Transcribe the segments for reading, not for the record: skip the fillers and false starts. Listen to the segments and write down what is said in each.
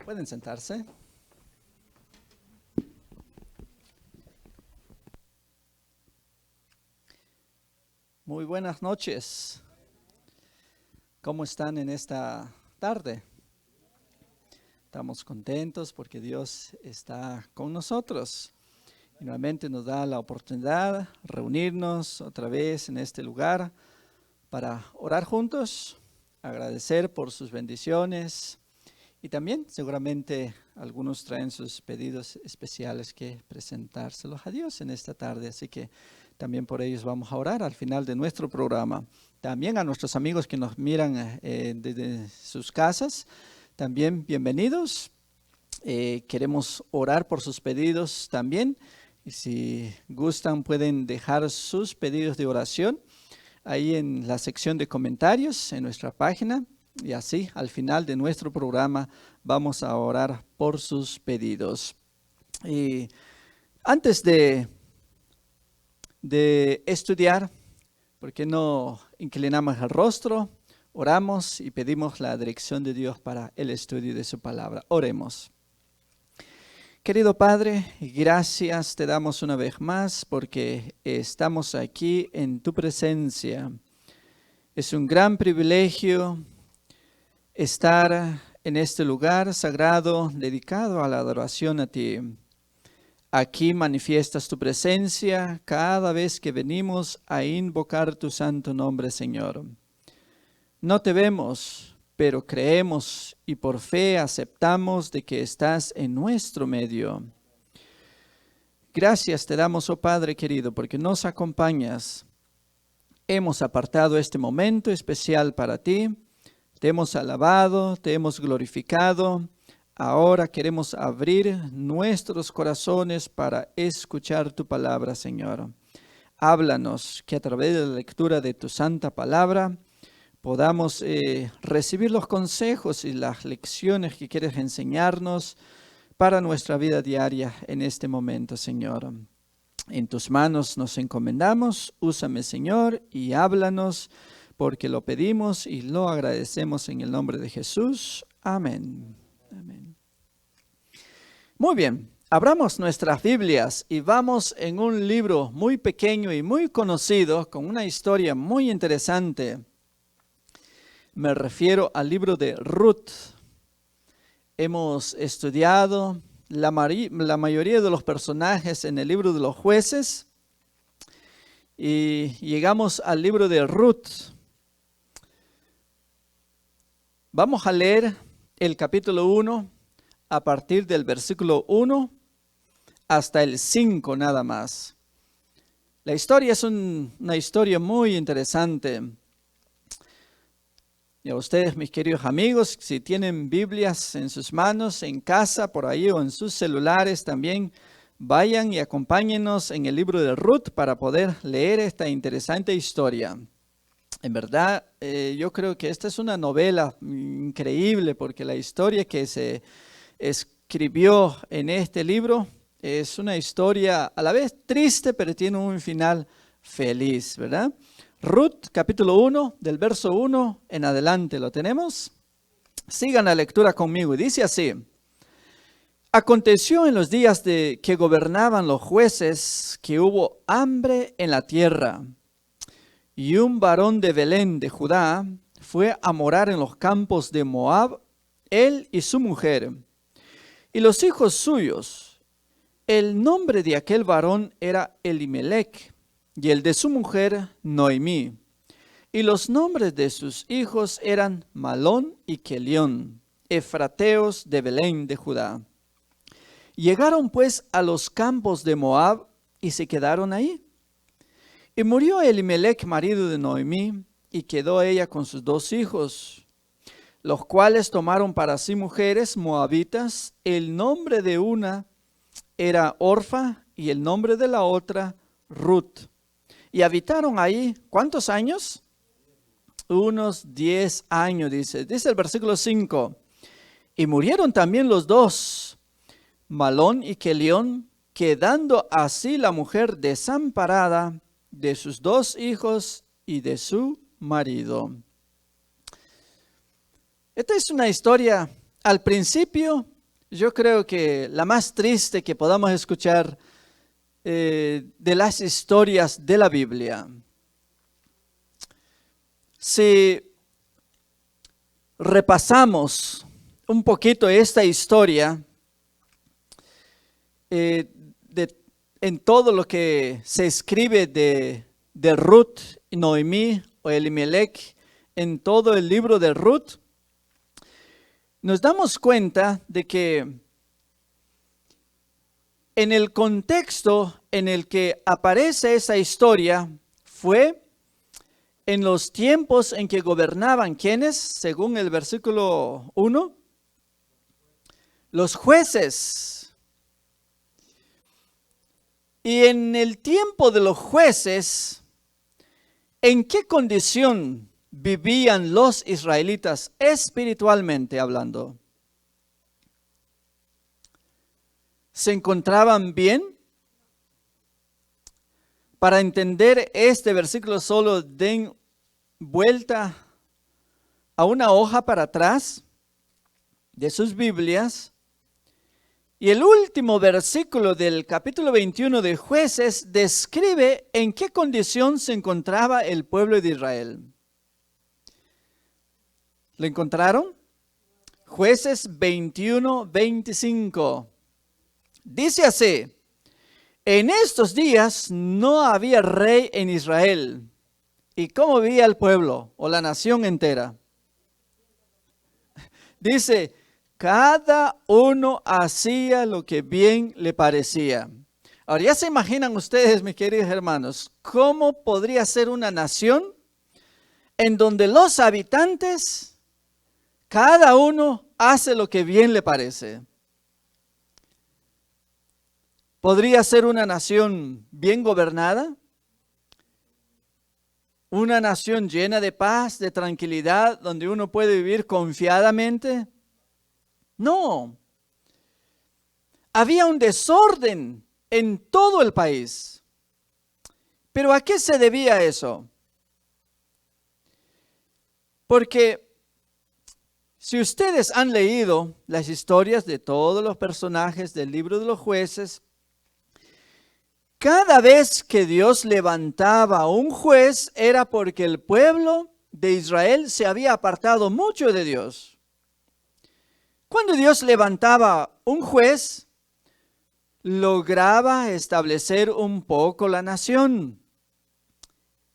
Pueden sentarse. Muy buenas noches. ¿Cómo están en esta tarde? Estamos contentos porque Dios está con nosotros. Y nuevamente nos da la oportunidad de reunirnos otra vez en este lugar para orar juntos, agradecer por sus bendiciones. Y también seguramente algunos traen sus pedidos especiales que presentárselos a Dios en esta tarde. Así que también por ellos vamos a orar al final de nuestro programa. También a nuestros amigos que nos miran desde sus casas, también bienvenidos. Queremos orar por sus pedidos también. Y si gustan pueden dejar sus pedidos de oración ahí en la sección de comentarios en nuestra página. Y así, al final de nuestro programa, vamos a orar por sus pedidos. Y antes de estudiar, ¿por qué no inclinamos el rostro? Oramos y pedimos la dirección de Dios para el estudio de su palabra. Oremos. Querido Padre, gracias te damos una vez más porque estamos aquí en tu presencia. Es un gran privilegio estar en este lugar sagrado dedicado a la adoración a ti. Aquí manifiestas tu presencia cada vez que venimos a invocar tu santo nombre, Señor. No te vemos, pero creemos y por fe aceptamos de que estás en nuestro medio. Gracias te damos, oh Padre querido, porque nos acompañas. Hemos apartado este momento especial para ti. Te hemos alabado, te hemos glorificado. Ahora queremos abrir nuestros corazones para escuchar tu palabra, Señor. Háblanos, que a través de la lectura de tu santa palabra podamos recibir los consejos y las lecciones que quieres enseñarnos para nuestra vida diaria en este momento, Señor. En tus manos nos encomendamos. Úsame, Señor, y háblanos, porque lo pedimos y lo agradecemos en el nombre de Jesús. Amén. Amén. Muy bien, abramos nuestras Biblias y vamos en un libro muy pequeño y muy conocido, con una historia muy interesante. Me refiero al libro de Ruth. Hemos estudiado la mayoría de los personajes en el libro de los jueces y llegamos al libro de Ruth. Vamos a leer el capítulo 1 a partir del versículo 1 hasta el 5 nada más. La historia es una historia muy interesante. Y a ustedes, mis queridos amigos, si tienen Biblias en sus manos, en casa, por ahí o en sus celulares también, vayan y acompáñenos en el libro de Ruth para poder leer esta interesante historia. En verdad, yo creo que esta es una novela increíble porque la historia que se escribió en este libro es una historia a la vez triste, pero tiene un final feliz, ¿verdad? Ruth, capítulo 1, del verso 1 en adelante, ¿lo tenemos? Sigan la lectura conmigo y dice así. Aconteció en los días que gobernaban los jueces que hubo hambre en la tierra. Y un varón de Belén de Judá fue a morar en los campos de Moab, él y su mujer, y los hijos suyos. El nombre de aquel varón era Elimelech, y el de su mujer Noemí. Y los nombres de sus hijos eran Malón y Kelión, efrateos de Belén de Judá. Llegaron pues a los campos de Moab y se quedaron ahí. Y murió Elimelech, marido de Noemí, y quedó ella con sus 2 hijos, los cuales tomaron para sí mujeres moabitas. El nombre de una era Orfa y el nombre de la otra Ruth. Y habitaron ahí, ¿cuántos años? Unos 10 años, dice el versículo 5. Y murieron también los 2, Malón y Kelión, quedando así la mujer desamparada de sus 2 hijos y de su marido. Esta es una historia al principio yo creo que la más triste que podamos escuchar de las historias de la Biblia. Si repasamos un poquito esta historia, en todo lo que se escribe de Ruth y Noemí o Elimelech, en todo el libro de Ruth, nos damos cuenta de que en el contexto en el que aparece esa historia fue en los tiempos en que gobernaban, ¿quiénes? Según el versículo 1, los jueces. Y en el tiempo de los jueces, ¿en qué condición vivían los israelitas espiritualmente hablando? ¿Se encontraban bien? Para entender este versículo solo den vuelta a una hoja para atrás de sus Biblias. Y el último versículo del capítulo 21 de Jueces describe en qué condición se encontraba el pueblo de Israel. ¿Lo encontraron? Jueces 21, 25. Dice así: en estos días no había rey en Israel. ¿Y cómo vivía el pueblo o la nación entera? Dice, cada uno hacía lo que bien le parecía. Ahora, ¿ya se imaginan ustedes, mis queridos hermanos, cómo podría ser una nación en donde los habitantes, cada uno hace lo que bien le parece? ¿Podría ser una nación bien gobernada? ¿Una nación llena de paz, de tranquilidad, donde uno puede vivir confiadamente? No. Había un desorden en todo el país. ¿Pero a qué se debía eso? Porque si ustedes han leído las historias de todos los personajes del libro de los jueces, cada vez que Dios levantaba a un juez era porque el pueblo de Israel se había apartado mucho de Dios. Cuando Dios levantaba un juez, lograba establecer un poco la nación.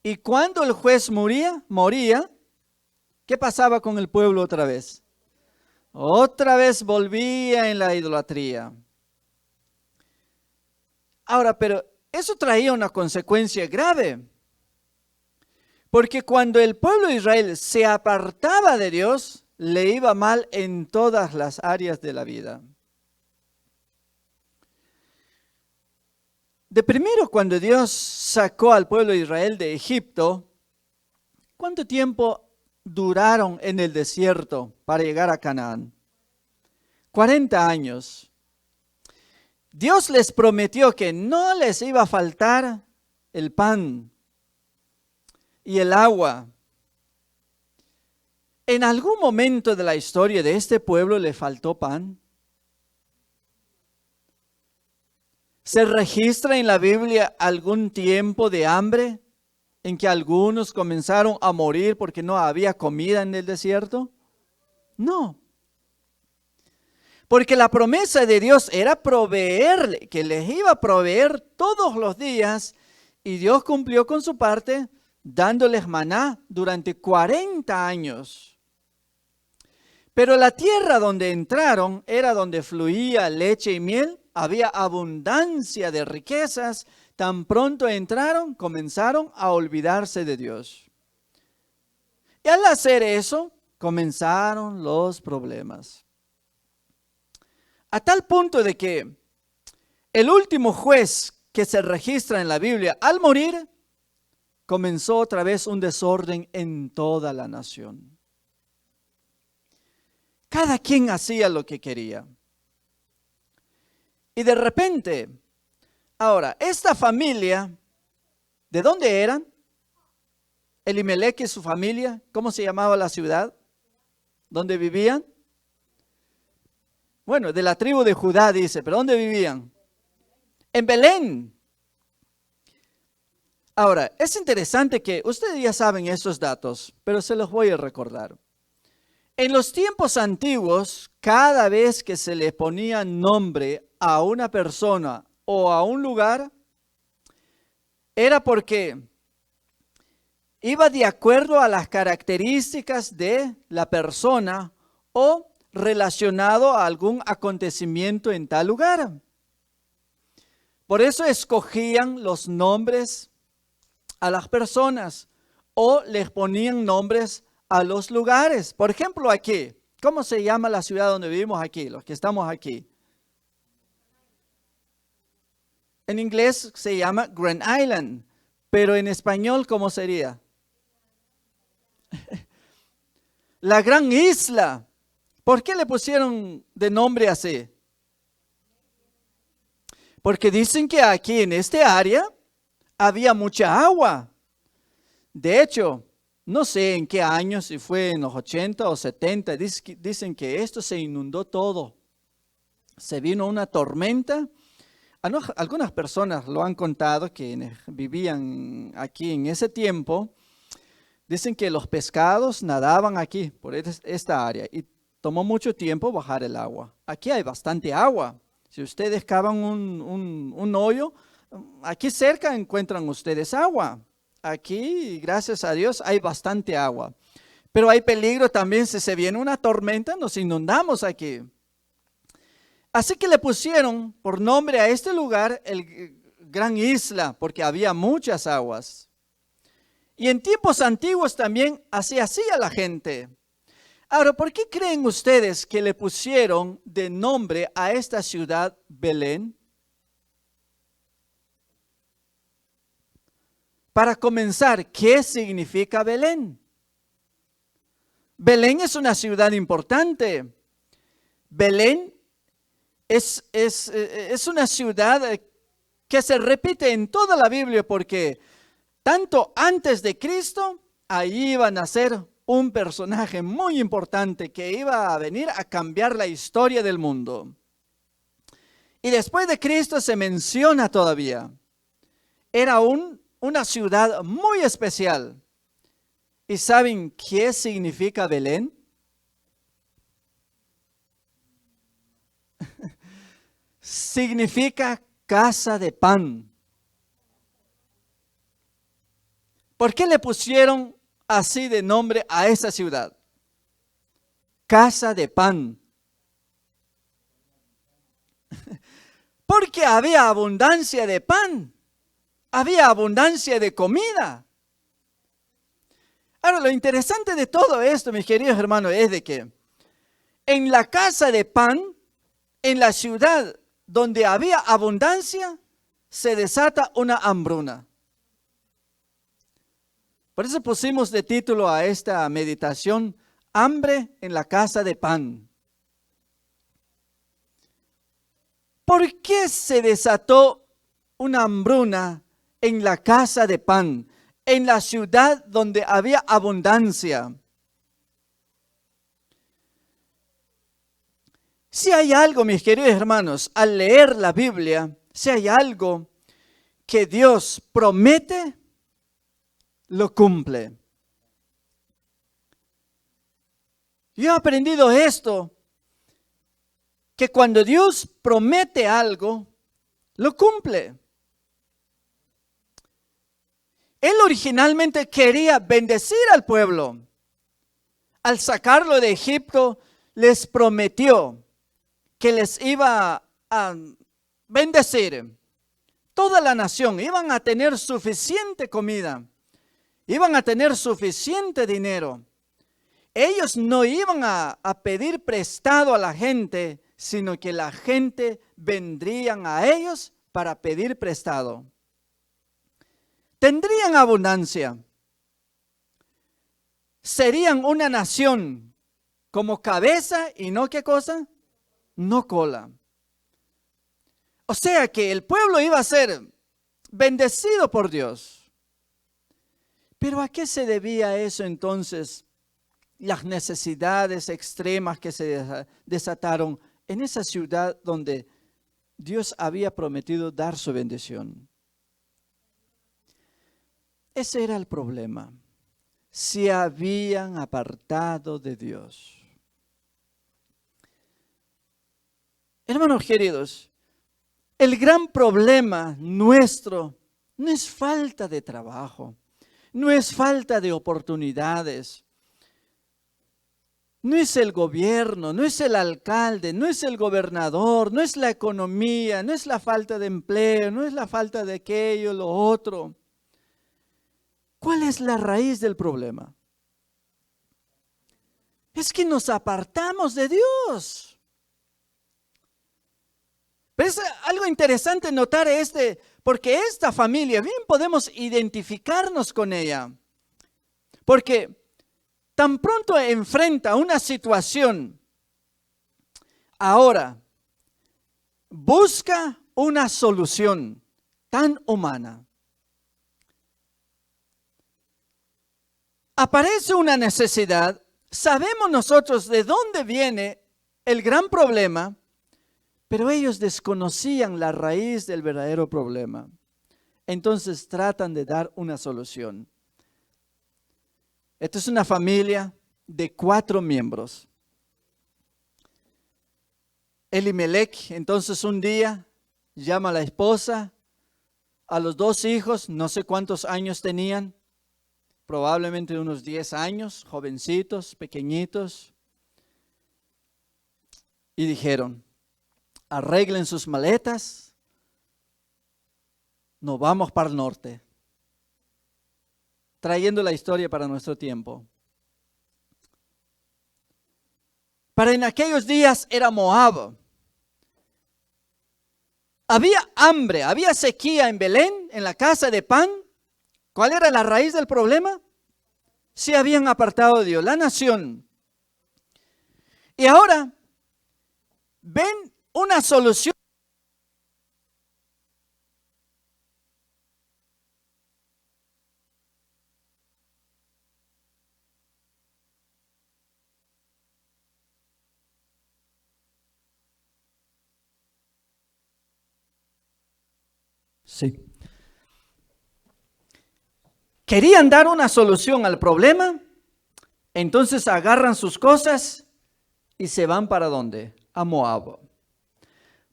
Y cuando el juez moría, ¿qué pasaba con el pueblo otra vez? Otra vez volvía en la idolatría. Ahora, pero eso traía una consecuencia grave. Porque cuando el pueblo de Israel se apartaba de Dios, le iba mal en todas las áreas de la vida. De primero, cuando Dios sacó al pueblo de Israel de Egipto, ¿cuánto tiempo duraron en el desierto para llegar a Canaán? 40 años. Dios les prometió que no les iba a faltar el pan y el agua. ¿En algún momento de la historia de este pueblo le faltó pan? ¿Se registra en la Biblia algún tiempo de hambre en que algunos comenzaron a morir porque no había comida en el desierto? No. Porque la promesa de Dios era proveerle, que les iba a proveer todos los días, y Dios cumplió con su parte dándoles maná durante 40 años. Pero la tierra donde entraron era donde fluía leche y miel, había abundancia de riquezas. Tan pronto entraron, comenzaron a olvidarse de Dios. Y al hacer eso, comenzaron los problemas. A tal punto de que el último juez que se registra en la Biblia, al morir, comenzó otra vez un desorden en toda la nación. Cada quien hacía lo que quería. Y de repente, ahora, esta familia, ¿de dónde eran? Elimelech y su familia, ¿cómo se llamaba la ciudad? ¿Dónde vivían? Bueno, de la tribu de Judá dice, ¿pero dónde vivían? En Belén. Ahora, es interesante que ustedes ya saben esos datos, pero se los voy a recordar. En los tiempos antiguos, cada vez que se le ponía nombre a una persona o a un lugar, era porque iba de acuerdo a las características de la persona o relacionado a algún acontecimiento en tal lugar. Por eso escogían los nombres a las personas o les ponían nombres a los lugares. Por ejemplo, aquí, ¿cómo se llama la ciudad donde vivimos aquí, los que estamos aquí? En inglés se llama Grand Island, pero en español, ¿cómo sería? La Gran Isla. ¿Por qué le pusieron de nombre así? Porque dicen que aquí en este área había mucha agua. De hecho, no sé en qué año, si fue en los 80 o 70, dicen que esto se inundó todo. Se vino una tormenta. Algunas personas lo han contado que vivían aquí en ese tiempo. Dicen que los pescados nadaban aquí, por esta área, y tomó mucho tiempo bajar el agua. Aquí hay bastante agua. Si ustedes cavan un hoyo, aquí cerca encuentran ustedes agua. Aquí, gracias a Dios, hay bastante agua. Pero hay peligro también si se viene una tormenta, nos inundamos aquí. Así que le pusieron por nombre a este lugar el Gran Isla, porque había muchas aguas. Y en tiempos antiguos también así hacía la gente. Ahora, ¿por qué creen ustedes que le pusieron de nombre a esta ciudad Belén? Para comenzar, ¿qué significa Belén? Belén es una ciudad importante. Belén es una ciudad que se repite en toda la Biblia porque tanto antes de Cristo, ahí iba a nacer un personaje muy importante que iba a venir a cambiar la historia del mundo. Y después de Cristo se menciona todavía. Era una ciudad muy especial. ¿Y saben qué significa Belén? Significa casa de pan. ¿Por qué le pusieron así de nombre a esa ciudad? Casa de pan. Porque había abundancia de pan. Había abundancia de comida. Ahora, lo interesante de todo esto, mis queridos hermanos, es de que en la casa de pan, en la ciudad donde había abundancia, se desata una hambruna. Por eso pusimos de título a esta meditación, Hambre en la casa de pan. ¿Por qué se desató una hambruna en la casa de pan, en la ciudad donde había abundancia? Si hay algo, mis queridos hermanos, al leer la Biblia, si hay algo que Dios promete, lo cumple. Yo he aprendido esto, que cuando Dios promete algo, lo cumple. Él originalmente quería bendecir al pueblo. Al sacarlo de Egipto, les prometió que les iba a bendecir. Toda la nación iban a tener suficiente comida. Iban a tener suficiente dinero. Ellos no iban a pedir prestado a la gente, sino que la gente vendrían a ellos para pedir prestado. Tendrían abundancia. Serían una nación como cabeza y no ¿qué cosa? No cola. O sea que el pueblo iba a ser bendecido por Dios. Pero ¿a qué se debía eso entonces? Las necesidades extremas que se desataron en esa ciudad donde Dios había prometido dar su bendición. Ese era el problema. Se habían apartado de Dios. Hermanos queridos, el gran problema nuestro no es falta de trabajo, no es falta de oportunidades, no es el gobierno, no es el alcalde, no es el gobernador, no es la economía, no es la falta de empleo, no es la falta de aquello, lo otro. ¿Cuál es la raíz del problema? Es que nos apartamos de Dios. Pero es algo interesante notar porque esta familia, bien podemos identificarnos con ella. Porque tan pronto enfrenta una situación, ahora busca una solución tan humana. Aparece una necesidad, sabemos nosotros de dónde viene el gran problema, pero ellos desconocían la raíz del verdadero problema. Entonces tratan de dar una solución. Esta es una familia de 4 miembros. Elimelech, entonces un día, llama a la esposa, a los 2 hijos, no sé cuántos años tenían, probablemente unos 10 años, jovencitos, pequeñitos, y dijeron: arreglen sus maletas, nos vamos para el norte. Trayendo la historia para nuestro tiempo. Para en aquellos días era Moab. Había hambre, había sequía en Belén, en la casa de pan. ¿Cuál era la raíz del problema? Se habían apartado de Dios, la nación. Y ahora ven una solución. Sí. Querían dar una solución al problema, entonces agarran sus cosas y se van ¿para dónde? A Moab.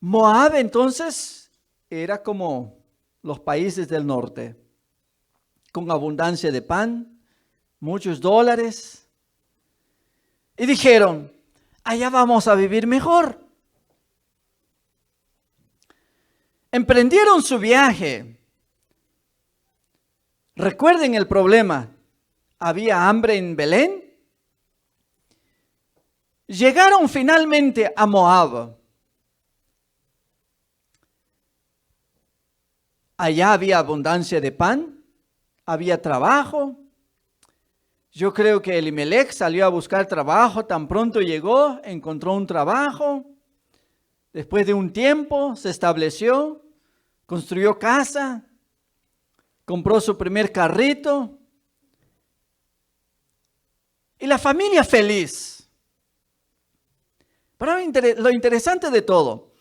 Moab entonces era como los países del norte, con abundancia de pan, muchos dólares. Y dijeron: allá vamos a vivir mejor. Emprendieron su viaje. Recuerden el problema. Había hambre en Belén. Llegaron finalmente a Moab. Allá había abundancia de pan, había trabajo. Yo creo que Elimelech salió a buscar trabajo, tan pronto llegó, encontró un trabajo. Después de un tiempo se estableció, construyó casa, compró su primer carrito. Y la familia feliz. Pero lo interesante de todo,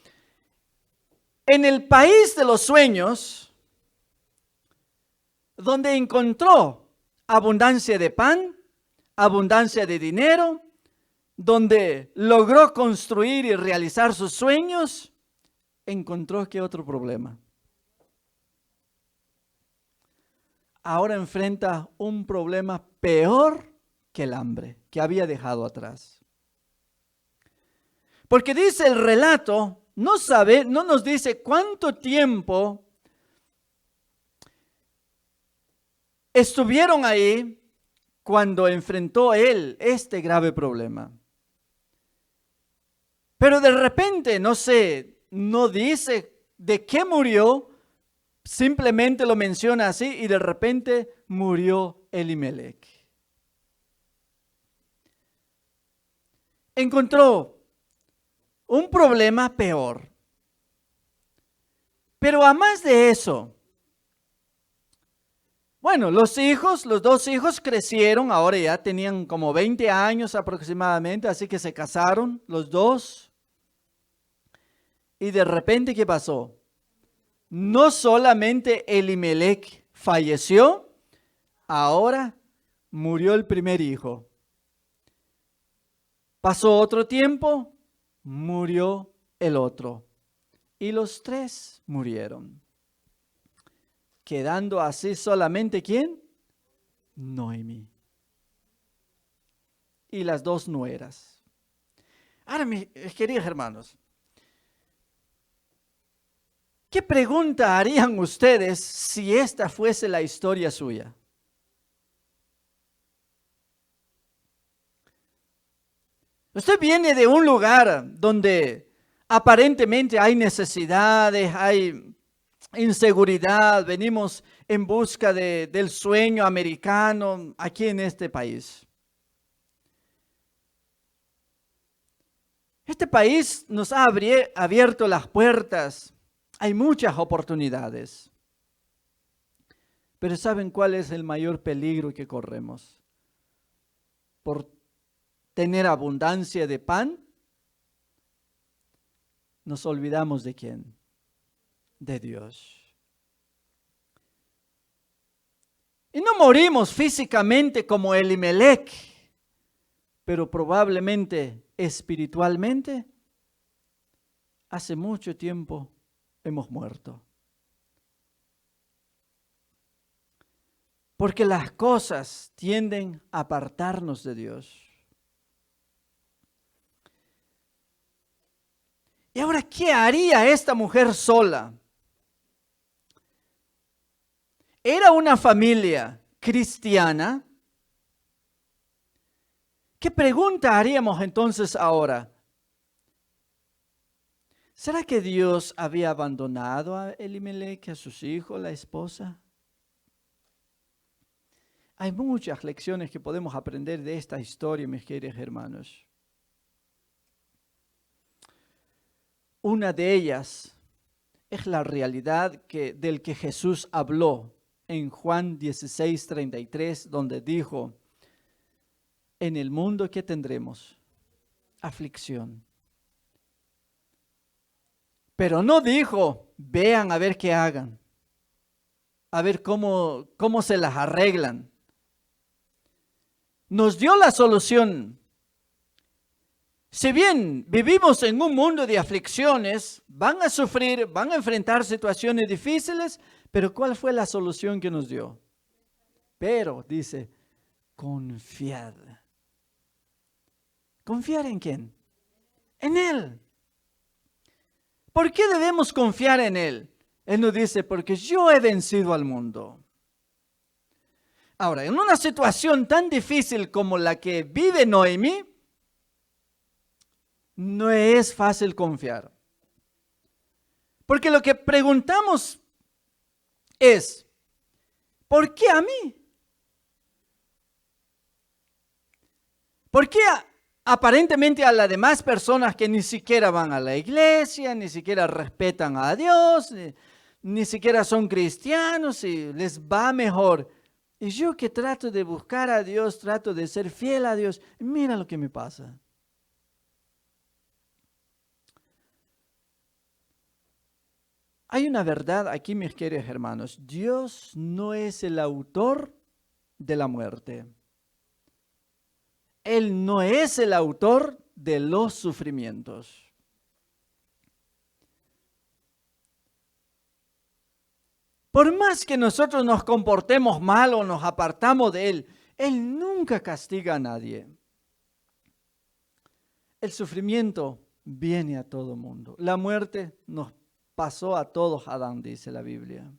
en el país de los sueños, donde encontró abundancia de pan, abundancia de dinero, donde logró construir y realizar sus sueños, encontró ¿qué otro problema? Ahora enfrenta un problema peor que el hambre que había dejado atrás. Porque dice el relato, no nos dice cuánto tiempo estuvieron ahí cuando enfrentó él este grave problema. Pero de repente, no sé, no dice de qué murió, simplemente lo menciona así y de repente murió Elimelech. Encontró un problema peor. Pero a más de eso, bueno, los 2 hijos crecieron, ahora ya tenían como 20 años aproximadamente, así que se casaron los 2. Y de repente, ¿qué pasó? No solamente Elimelech falleció, ahora murió el primer hijo. Pasó otro tiempo, murió el otro. Y los tres murieron. Quedando así solamente ¿quién? Noemi. Y las dos nueras. Ahora, mis queridos hermanos, ¿qué pregunta harían ustedes si esta fuese la historia suya? Usted viene de un lugar donde aparentemente hay necesidades, hay inseguridad, venimos en busca del sueño americano aquí en este país. Este país nos ha abierto las puertas, hay muchas oportunidades. Pero ¿saben cuál es el mayor peligro que corremos? Por tener abundancia de pan, nos olvidamos de quién, de Dios. Y no morimos físicamente como Elimelech, pero probablemente espiritualmente, hace mucho tiempo hemos muerto. Porque las cosas tienden a apartarnos de Dios. Y ahora, ¿qué haría esta mujer sola? Era una familia cristiana. ¿Qué pregunta haríamos entonces ahora? ¿Será que Dios había abandonado a Elimelech, a sus hijos, la esposa? Hay muchas lecciones que podemos aprender de esta historia, mis queridos hermanos. Una de ellas es la realidad del que Jesús habló en Juan 16:33, donde dijo, en el mundo ¿qué tendremos? Aflicción. Pero no dijo, vean a ver qué hagan, a ver cómo se las arreglan. Nos dio la solución. Si bien vivimos en un mundo de aflicciones, van a sufrir, van a enfrentar situaciones difíciles, pero ¿cuál fue la solución que nos dio? Pero, dice, confiad. ¿Confiar en quién? En Él. ¿Por qué debemos confiar en Él? Él nos dice, porque yo he vencido al mundo. Ahora, en una situación tan difícil como la que vive Noemi, no es fácil confiar. Porque lo que preguntamos es, ¿por qué a mí? ¿Por qué aparentemente a las demás personas que ni siquiera van a la iglesia, ni siquiera respetan a Dios, ni siquiera son cristianos y les va mejor? Y yo que trato de buscar a Dios, trato de ser fiel a Dios, mira lo que me pasa. Hay una verdad aquí, mis queridos hermanos. Dios no es el autor de la muerte. Él no es el autor de los sufrimientos. Por más que nosotros nos comportemos mal o nos apartamos de Él, Él nunca castiga a nadie. El sufrimiento viene a todo mundo. La muerte nos pasó a todos Adán, dice la Biblia.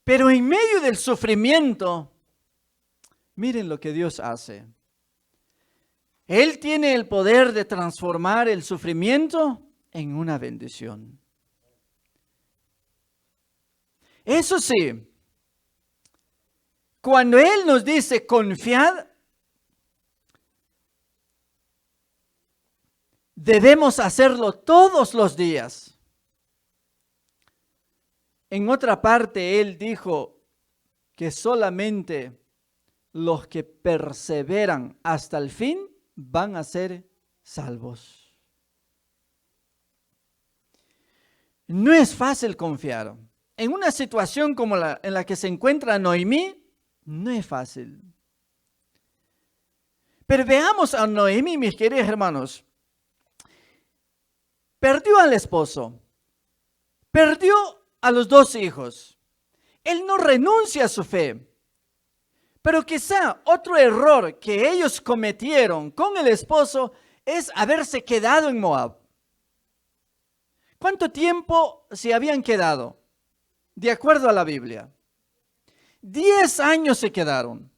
Pero en medio del sufrimiento, miren lo que Dios hace. Él tiene el poder de transformar el sufrimiento en una bendición. Eso sí, cuando Él nos dice confiad, debemos hacerlo todos los días. En otra parte, Él dijo que solamente los que perseveran hasta el fin van a ser salvos. No es fácil confiar. En una situación como en la que se encuentra Noemí, no es fácil. Pero veamos a Noemí, mis queridos hermanos. Perdió al esposo, perdió a los 2 hijos. Él no renuncia a su fe. Pero quizá otro error que ellos cometieron con el esposo es haberse quedado en Moab. ¿Cuánto tiempo se habían quedado? De acuerdo a la Biblia. 10 años se quedaron.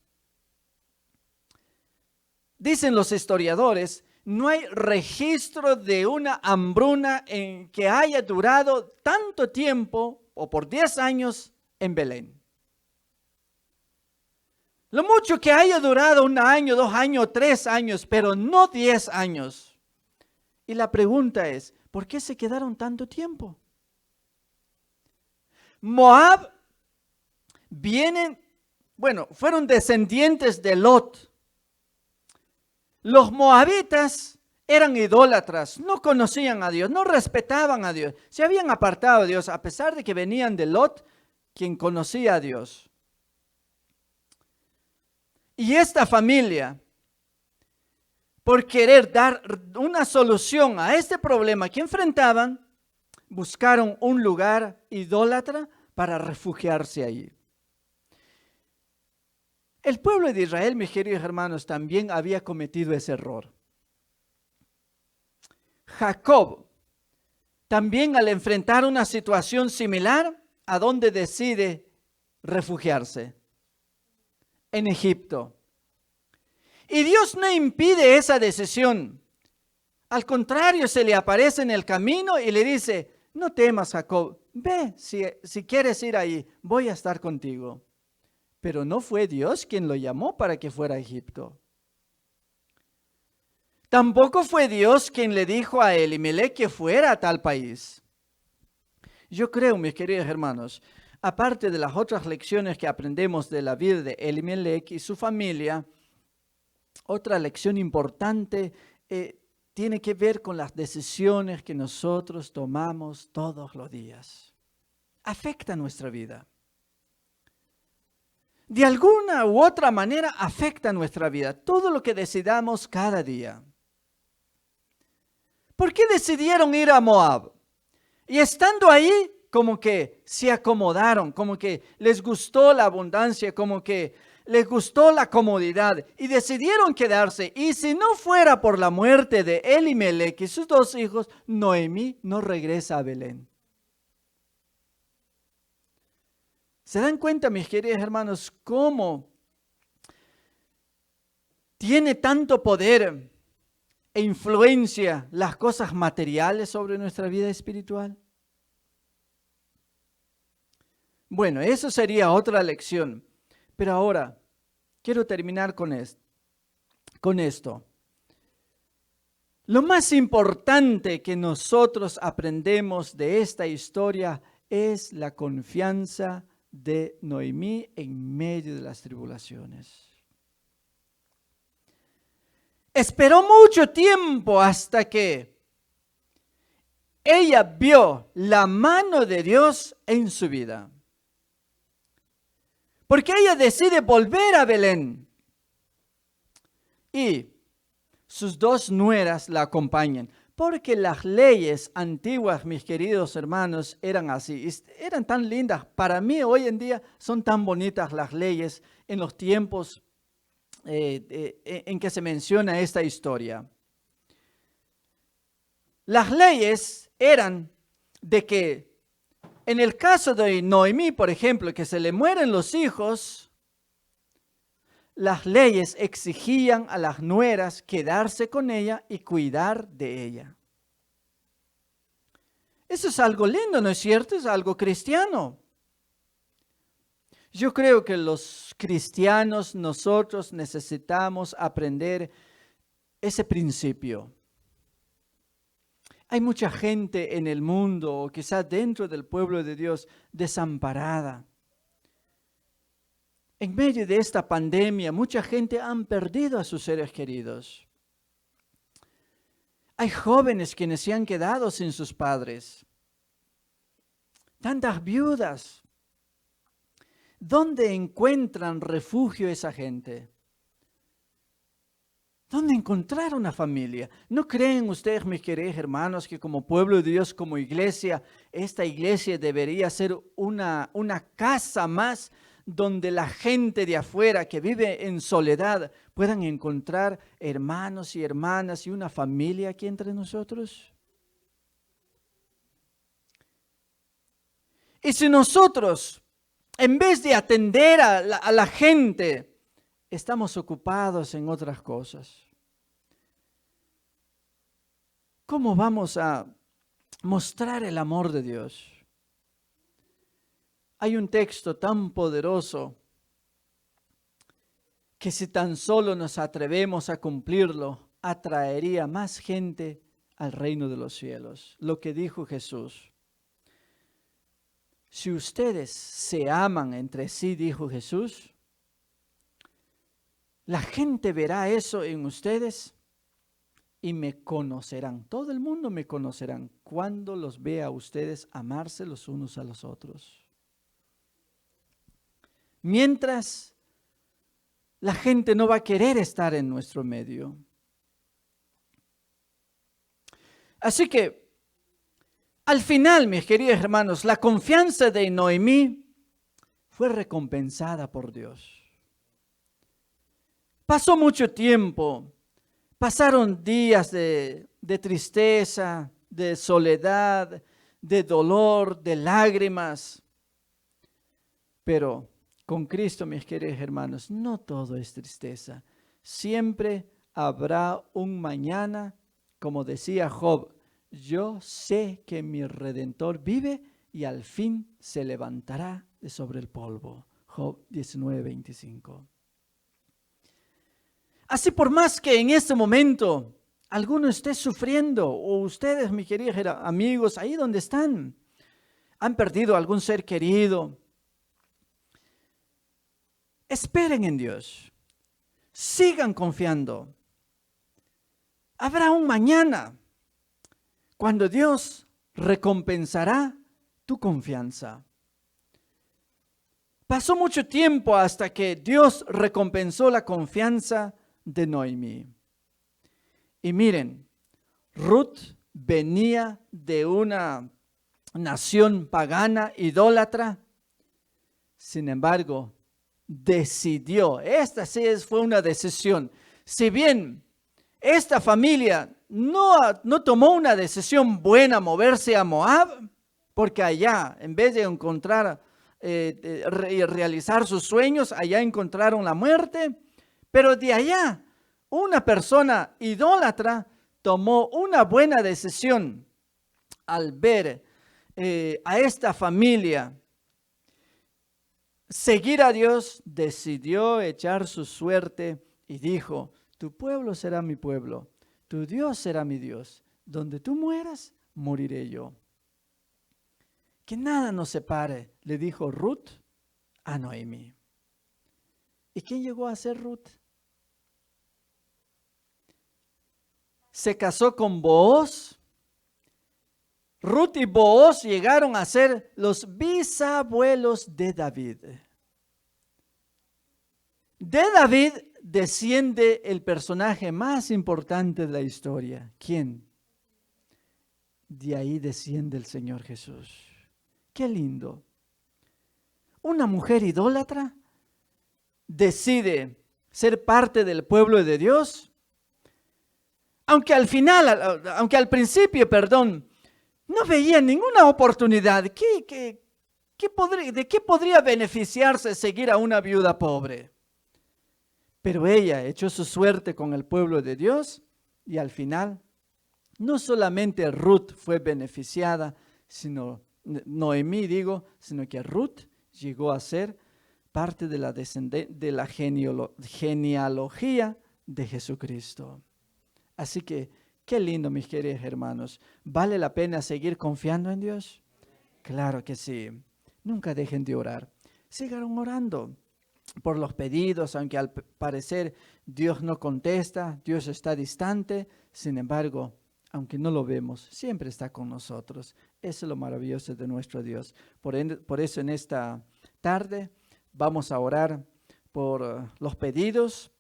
Dicen los historiadores, no hay registro de una hambruna en que haya durado tanto tiempo o por 10 años en Belén. Lo mucho que haya durado 1 año, 2 años, 3 años, pero no 10 años. Y la pregunta es, ¿por qué se quedaron tanto tiempo? Moab fueron descendientes de Lot. Los moabitas eran idólatras, no conocían a Dios, no respetaban a Dios, se habían apartado de Dios a pesar de que venían de Lot, quien conocía a Dios. Y esta familia, por querer dar una solución a este problema que enfrentaban, buscaron un lugar idólatra para refugiarse allí. El pueblo de Israel, mis queridos hermanos, también había cometido ese error. Jacob, también al enfrentar una situación similar, ¿a dónde decide refugiarse? En Egipto. Y Dios no impide esa decisión. Al contrario, se le aparece en el camino y le dice, no temas, Jacob, ve, si quieres ir ahí, voy a estar contigo. Pero no fue Dios quien lo llamó para que fuera a Egipto. Tampoco fue Dios quien le dijo a Elimelech que fuera a tal país. Yo creo, mis queridos hermanos, aparte de las otras lecciones que aprendemos de la vida de Elimelech y su familia, otra lección importante tiene que ver con las decisiones que nosotros tomamos todos los días. Afecta nuestra vida. De alguna u otra manera afecta nuestra vida, todo lo que decidamos cada día. ¿Por qué decidieron ir a Moab? Y estando ahí, como que se acomodaron, como que les gustó la abundancia, como que les gustó la comodidad y decidieron quedarse. Y si no fuera por la muerte de Elimelech y sus 2 hijos, Noemí no regresa a Belén. ¿Se dan cuenta, mis queridos hermanos, cómo tiene tanto poder e influencia las cosas materiales sobre nuestra vida espiritual? Bueno, eso sería otra lección. Pero ahora, quiero terminar con esto. Lo más importante que nosotros aprendemos de esta historia es la confianza de Noemí en medio de las tribulaciones. Esperó mucho tiempo hasta que ella vio la mano de Dios en su vida. Porque ella decide volver a Belén. Y sus 2 nueras la acompañan. Porque las leyes antiguas, mis queridos hermanos, eran así. Eran tan lindas. Para mí hoy en día son tan bonitas las leyes en los tiempos en que se menciona esta historia. Las leyes eran de que en el caso de Noemí, por ejemplo, que se le mueren los hijos, las leyes exigían a las nueras quedarse con ella y cuidar de ella. Eso es algo lindo, ¿no es cierto? Es algo cristiano. Yo creo que los cristianos, nosotros necesitamos aprender ese principio. Hay mucha gente en el mundo, o quizás dentro del pueblo de Dios, desamparada. En medio de esta pandemia, mucha gente han perdido a sus seres queridos. Hay jóvenes quienes se han quedado sin sus padres. Tantas viudas. ¿Dónde encuentran refugio esa gente? ¿Dónde encontrar una familia? ¿No creen ustedes, mis queridos hermanos, que como pueblo de Dios, como iglesia, esta iglesia debería ser una casa más donde la gente de afuera que vive en soledad puedan encontrar hermanos y hermanas y una familia aquí entre nosotros? Y si nosotros, en vez de atender a la gente, estamos ocupados en otras cosas, ¿cómo vamos a mostrar el amor de Dios? Hay un texto tan poderoso que si tan solo nos atrevemos a cumplirlo, atraería más gente al reino de los cielos. Lo que dijo Jesús. Si ustedes se aman entre sí, dijo Jesús, la gente verá eso en ustedes y me conocerán. Todo el mundo me conocerán cuando los vea a ustedes amarse los unos a los otros. Mientras, la gente no va a querer estar en nuestro medio. Así que, al final, mis queridos hermanos, la confianza de Noemí fue recompensada por Dios. Pasó mucho tiempo, pasaron días de tristeza, de soledad, de dolor, de lágrimas. Pero con Cristo, mis queridos hermanos, no todo es tristeza. Siempre habrá un mañana, como decía Job, yo sé que mi Redentor vive y al fin se levantará de sobre el polvo. Job 19:25. Así por más que en este momento alguno esté sufriendo, o ustedes, mis queridos amigos, ahí donde están, han perdido algún ser querido, esperen en Dios, sigan confiando. Habrá un mañana cuando Dios recompensará tu confianza. Pasó mucho tiempo hasta que Dios recompensó la confianza de Noemí. Y miren, Ruth venía de una nación pagana, idólatra. Sin embargo, decidió, esta sí fue una decisión. Si bien esta familia no tomó una decisión buena moverse a Moab, porque allá, en vez de encontrar realizar sus sueños, allá encontraron la muerte. Pero de allá, una persona idólatra tomó una buena decisión al ver a esta familia seguir a Dios. Decidió echar su suerte y dijo, tu pueblo será mi pueblo, tu Dios será mi Dios, donde tú mueras, moriré yo. Que nada nos separe, le dijo Ruth a Noemí. ¿Y quién llegó a ser Ruth? Se casó con Booz. Ruth y Booz llegaron a ser los bisabuelos de David. De David desciende el personaje más importante de la historia. ¿Quién? De ahí desciende el Señor Jesús. Qué lindo. Una mujer idólatra decide ser parte del pueblo de Dios. Aunque al principio, no veía ninguna oportunidad. ¿De qué podría beneficiarse seguir a una viuda pobre? Pero ella echó su suerte con el pueblo de Dios y al final, no solamente Ruth fue beneficiada, sino que Ruth llegó a ser parte de la genealogía de Jesucristo. Así que, qué lindo, mis queridos hermanos. ¿Vale la pena seguir confiando en Dios? Claro que sí. Nunca dejen de orar. Sigan orando por los pedidos, aunque al parecer Dios no contesta, Dios está distante. Sin embargo, aunque no lo vemos, siempre está con nosotros. Eso es lo maravilloso de nuestro Dios. Por eso en esta tarde vamos a orar por los pedidos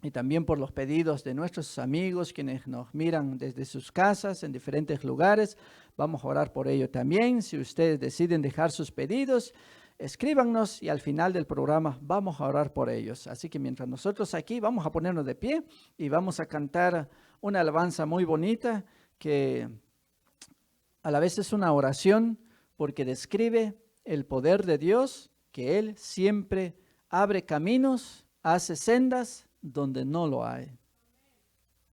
y también por los pedidos de nuestros amigos quienes nos miran desde sus casas en diferentes lugares. Vamos a orar por ello también. Si ustedes deciden dejar sus pedidos, escríbanos y al final del programa vamos a orar por ellos. Así que mientras nosotros aquí vamos a ponernos de pie y vamos a cantar una alabanza muy bonita que a la vez es una oración porque describe el poder de Dios, que Él siempre abre caminos, hace sendas donde no lo hay.